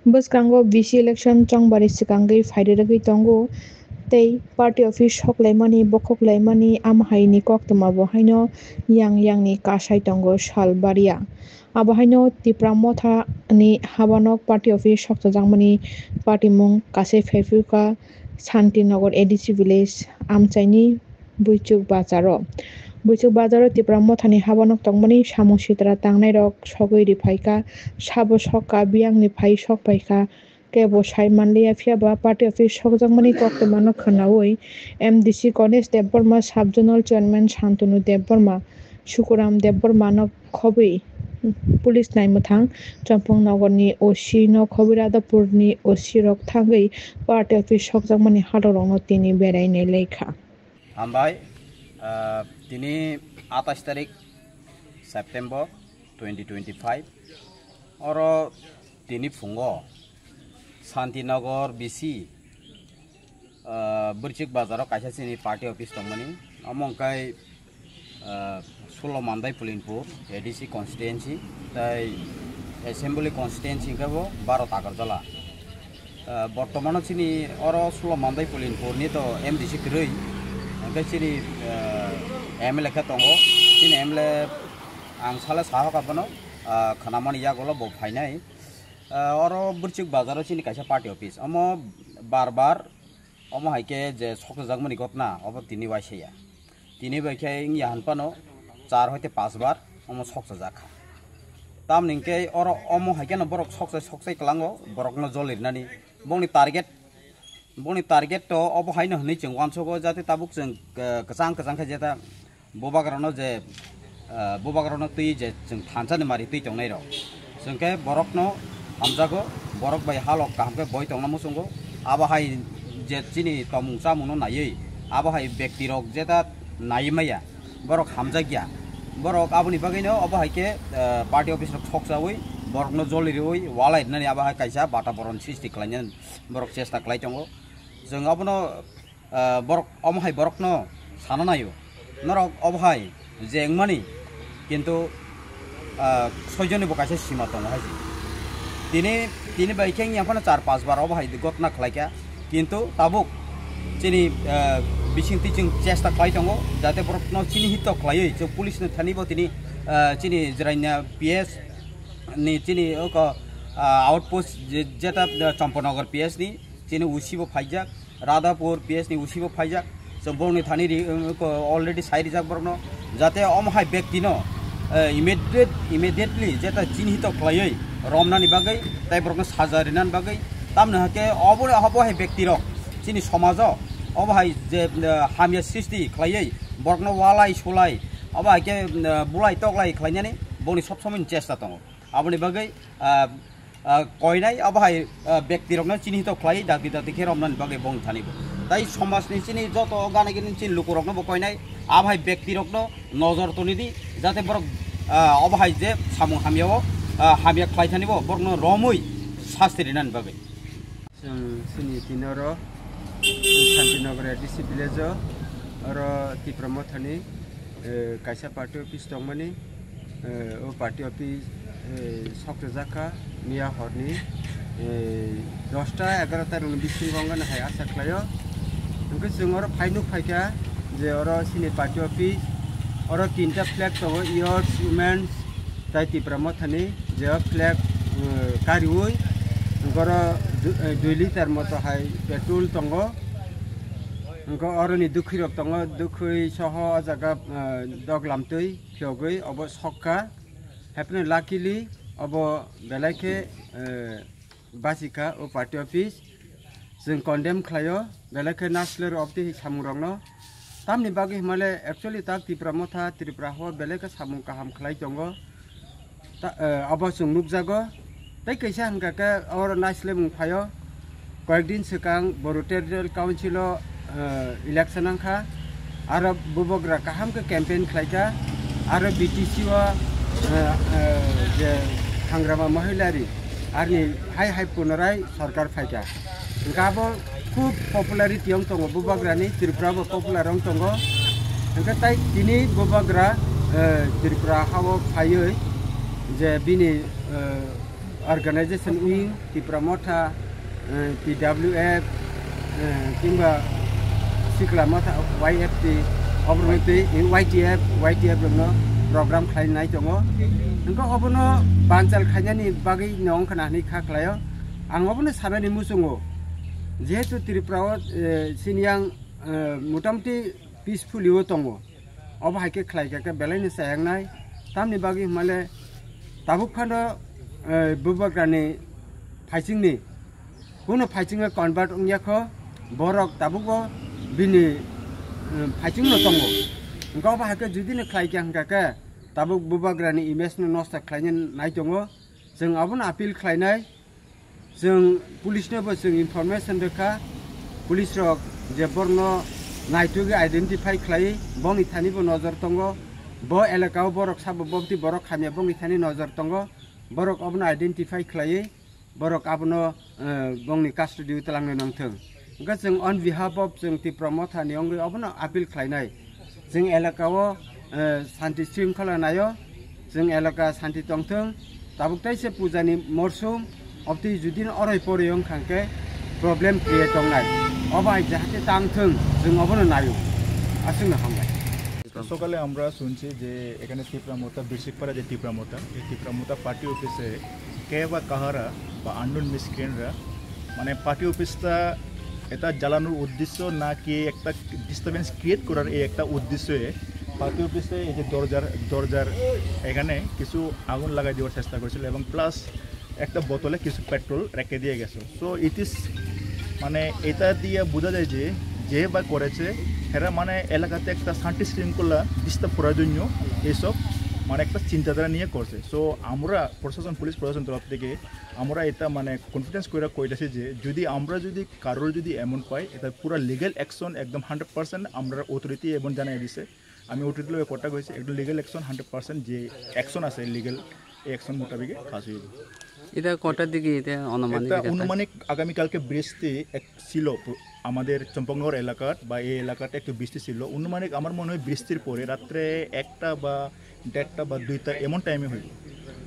Boskango BC election chongbari sikangai faidagui tongo tei party office hoklaimani bokoklaimani amhaini koktoma bohaino yang ni kasai tongo salbaria abahaino tipra motha ni habanok party office hoktojangmani party mung kasai fefuka Shantinagar ADC village amchaini buichuk bazaro tipra mothani habanok tongmani samung sitra tangnai rok sogoi rifaika sabo sokka biyangni phai sokpaika kebo sai manliya phiaba party office sokjakmani koktoma khanaui MDC Ganesh Debbarma Sub-Zonal Chairman Shantanu Debbarma Sukuram Debbarma no khobui police naimthang Champong Nagarni OC no khobui Radhapurni OC rok thangui party office sokjakmani halorok no tini berainai leikha Ambai tini 28 tarik September 2025 oro tini fungo Shantinagar BC Burchik Bazaro kaisa sini party office tongmani amongkai Sulo Mandai Pulinpur ADC constituency tai assembly constituency kabo 12 takarjala বর্তমানে চিনি or সুলো Mandai পুলিনপুর নি তো MDC গ্রই ओमफ्राय सिरि MLA खा दङ सिनि MLA आं साले साहा काबनो खानामानि यागोल ब फाइनाय अरो बुरचिक बाजाराव सिनि कायसा पार्टी अफिस अमो बार अमो हाइके जे सकजागमनि घटना अब तिनि वाइसेया तिनि बाइखे इंया हानपानो 4 हयते 5 बार अमो सकजा जाखा ताम निंके अरो अमो हाइके न बरक सकसै कलांगो बरकनो जलिरनानि बंनि टारगेट तो अब हाइनो हनै जों वानसगो जाते ताबुक जों गोजां जेता बबागरानो जे बबागरानो तै जे जों थानसानि मारि तै तंनाय र जोंके बरकनो हामजागो बरक बाय हालक कामके बय तंना मुसंगो आबाहाय जे चिनि तमुं चामुनो नायै आबाहाय व्यक्ति रक जेता नायमाया बरक हामजागिया बरक आबुनि बागैनो अबाहायके पार्टी अफिस रक सकजावै बरकनो जलिरै वालायनानै आबाहाय कायसा बाताबरण सृष्टि खालायनो बरक चेष्टा खालाय दङ जों अबनो बरक अमहाय बरकनो साना नायो नरक अबहाय जेंमानि किन्तु सयजननि बकायसे सीमा दङ हाजि दिनै बायखें याफाना 4-5 बार अबहाय घटना खालायका किन्तु ताबुक चिनि बिसिंति जों चेष्टा खालाय दङ जाहाथे बरकनो चिनि हित खालायै जों पुलिसनो थानिबो दिनै चिनि जिरायना PS नि चिनि आउटपोस्ट जेता चंपानगर PS नि चिनि उसिबो फाइजाक राधापुर PS नि उसिबो फाइजाक जों बंनि थानि अलरेडी साइड जाक बरनो जाते अमहाय व्यक्तिनो इमिडिएटली जेता चिन्हित खालायै रमनानि बागै ताइ बरनो साजारिनानि बागै तामनो हके अबहाय व्यक्ति र चिनि समाज अबहाय जे हामिया सृष्टि खालायै बरनो वालाय सोलाय अबहायके बुलाय तगलाय खालायनानै बंनि सब समय चेष्टा दङ आबनि बागै कयनाय अबहाय व्यक्ति रकनो चिन्हित खालाय दाबि खेरमनानि बागै बं थानिबो ताइ समाजनि चिनि जत गानागिनि चिनि लोक रकनो कयनाय आबहाय व्यक्ति रकनो नजर तनिदि जाते बरक अबहाय जे सामु हामियाव हामिया खालाय थानिबो बरनो रमै शास्त्रिनानि बागै जों सिनि तिनरो शान्तिनगर ADC भिलेज आरो तिप्रमथनि कायसा पार्टी अफिस दंमोनि ओ पार्टी अफिस सकजाका मिया हरनि 10टा 11टा रुम बिसिं गंगन हाय आसा खालायो ओंके जों आरो फाइका जे आरो सिनि पार्टी अफिस आरो 3टा फ्लैग दङ इयर्स वुमेन्स ताइ तिप्रमथनि जे फ्लैग कारिवै गरो 2 लिटार मतो हाय पेट्रोल दङ ओंको अरनि दुखै रक दङ दुखै सह जागा दगलामतै फियगै अब सक्का हेपने लाकिली अब बेलायखे बासिका ओ पार्टी अफिस जों कन्डेम खालायो बेलायखे नासलेर अफति सामुरंनो तामनि बागै माले एक्चुअली ता तिप्रामथा त्रिपुरा हो बेलायखे सामु काहाम खालाय दङ अब जों नुकजागो ताइ कैसा हनकाके और नासले मुफायो कयेकदिन सिगां बर' टेरिटरियेल काउन्सिल इलेक्शन आंखा आरो बुबग्रा काहामके केम्पेन खालायका आरो BTC जे हांग्रामा महिलारि आरनि हाय पुनराय सरकार फायका गाबो खूब पपुलारिटी आं दङ बुबग्रानि त्रिपुराबो पपुलार आं दङ ओंखा ताइ दिनै बुबग्रा त्रिपुरा हाव फायै जे बिनि organization wing ti pramotha PWF kimba sikla motha YFT obroti YTF no program khlainai tongo nko obono banchal khainani bagi nong khana ni khaklayo ang obono sanani musungo jehetu Tripura siniang motamti peacefully tongo obo haike khlaika belaini sayangnai tamni bagi male tabuk khando bubagrani phaisingni kuno phaisinga convert ongyakho borok tabuko bini phaiching no tongo ngko ba haike judine khlaikyang ka tabuk bubagrani image no nosta khlainen nai tongo जों abon appeal khlainai जों police नबो जों information रखा police रक जे बरनो नाइटुगे identify खलाई बंग इथानी बो नजर तंगो बो एलाकाव बरक साब बबति बरक खामिया बंग इथानी नजर तंगो बरक अबन आइडेंटिफाई खलाई बरक abno bongni custody तलांग नंथों गा जों on behalf of जों Tripura मोथानि अंगै अबन appeal खलाइनाय जों एलाकाव शान्ति शृंखला नायो जों एलाका शान्ति तंथों ताबुकताइसे पूजानि मरसुम অবতি যদিন অরাই পরেয়ং খাঙ্কে প্রবলেম ক্রিয়েট দংনাই অবাই যাহাতে তাংথং जों অবনো নায়ো আসুন হামলাই সকালে আমরা শুনছি যে এখানে ত্রিপুরা মোতা বিরসিকপাড়া যে ত্রিপুরা মোতা পার্টি অফিসে কে বা কাহারা বা আননোন মিসক্রিয়েন্টরা মানে পার্টি অফিসটা এটা জ্বালানোর উদ্দেশ্য নাকি একটা ডিস্টারবেন্স ক্রিয়েট করার এই একটা উদ্দেশ্যে পার্টি অফিসে এই যে দরজার এখানে কিছু আগুন লাগাই দেওয়ার চেষ্টা করেছিল এবং প্লাস একটা বোতলে কিছু পেট্রোল রেখে দিয়ে গেছে সো ইট ইজ মানে এটা দিয়ে বোঝা যায় যে যে বা করেছে এরা মানে এলাকাতে একটা শান্তি শৃঙ্খলা ডিস্টার্ব করার জন্য এইসব মানে একটা চিন্তাধারা নিয়ে করছে সো আমরা পুলিশ প্রশাসন তরফ থেকে আমরা এটা মানে কনফিডেন্স করে কইতেছি যে যদি কারোর যদি এমন পাই এটা পুরো লিগ্যাল অ্যাকশন একদম 100% আমরা অথরিটি এবং জানাই দিছে আমি অথরিটি লগে কথা কইছি একদম লিগ্যাল অ্যাকশন 100% যে অ্যাকশন আছে লিগ্যাল অ্যাকশন মোতাবেক কাজ হইব এটা কটার দিকে এটা অনুমানিক আগামীকালকে বৃষ্টি ছিল আমাদের চম্পকনগর এলাকার বা এই এলাকাতে একটু বৃষ্টি ছিল অনুমানিক আমার মনে হয় বৃষ্টির পরে রাত্রে 1টা বা 1:30 বা 2টা এমন টাইমে হইল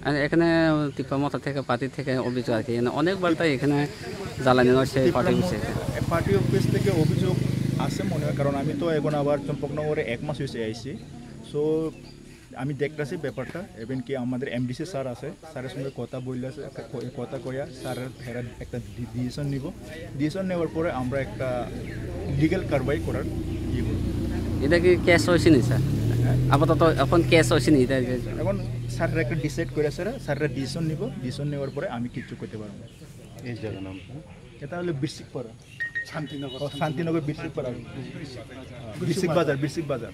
আর এখানে ত্রিপুরা মোতা থেকে পার্টি থেকে অভিযোগ আর কি অনেকবার তাই এখানে জ্বালানি হচ্ছে পার্টি অফিস থেকে অভিযোগ আছে মনে হয় কারণ আমি তো এখন আবার চম্পকনগরে 1 মাস হয়েছে আইছি সো আমি দেখতেছি ব্যাপারটা এবং কি আমাদের এমডিসি স্যার আছে স্যারের সঙ্গে কথা কইয়া স্যারের হেরা একটা ডিসিশন নেওয়ার পরে আমরা একটা লিগ্যাল কারবাই করার ইয়ে করব এটা কি কেস হয়েছে নি স্যার আপাতত এখন কেস হয়েছে নি এখন স্যাররা একটা ডিসাইড করে স্যাররা ডিসিশন নেওয়ার পরে আমি কিছু করতে পারবো না এই জায়গার নাম এটা হলো বিরসিকপাড়া শান্তিনগর বিরসিকপাড়া বিরসিক বাজার